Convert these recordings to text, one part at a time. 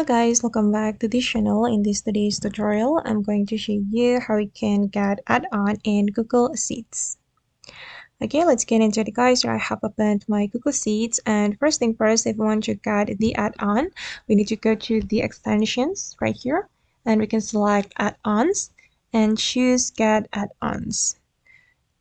Hello guys, welcome back to this channel. In today's tutorial, I'm going to show you how you can get add-on in Google Sheets. Okay, let's get into it guys. I have opened my Google Sheets, and first thing first, if we want to get the add-on, we need to go to the extensions right here, and we can select add-ons and choose get add-ons.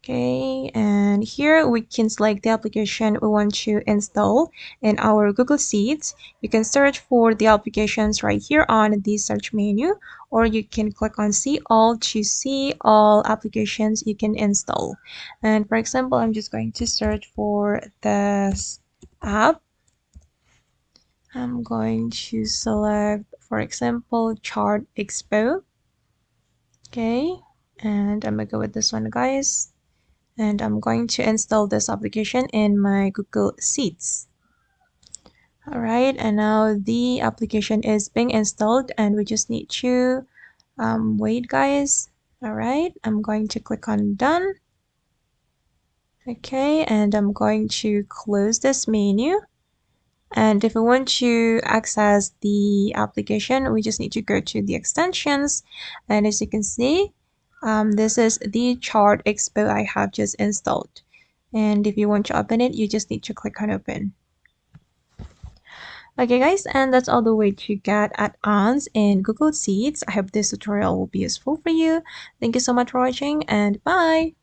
Okay, and here we can select the application we want to install in our Google Sheets. You can search for the applications right here on the search menu, or you can click on see all to see all applications you can install. And for example, I'm just going to search for this app. I'm going to select, for example, Chart Expo. Okay, and I'm gonna go with this one, guys. And I'm going to install this application in my Google Sheets. Alright, and now the application is being installed and we just need to wait guys. Alright, I'm going to click on done. Okay, and I'm going to close this menu. And if we want to access the application, we just need to go to the extensions. And as you can see, this is the Chart Expo I have just installed. And if you want to open it, you just need to click on open. Okay guys, and that's all the way to get add-ons in Google Sheets. I hope this tutorial will be useful for you. Thank you so much for watching, and bye!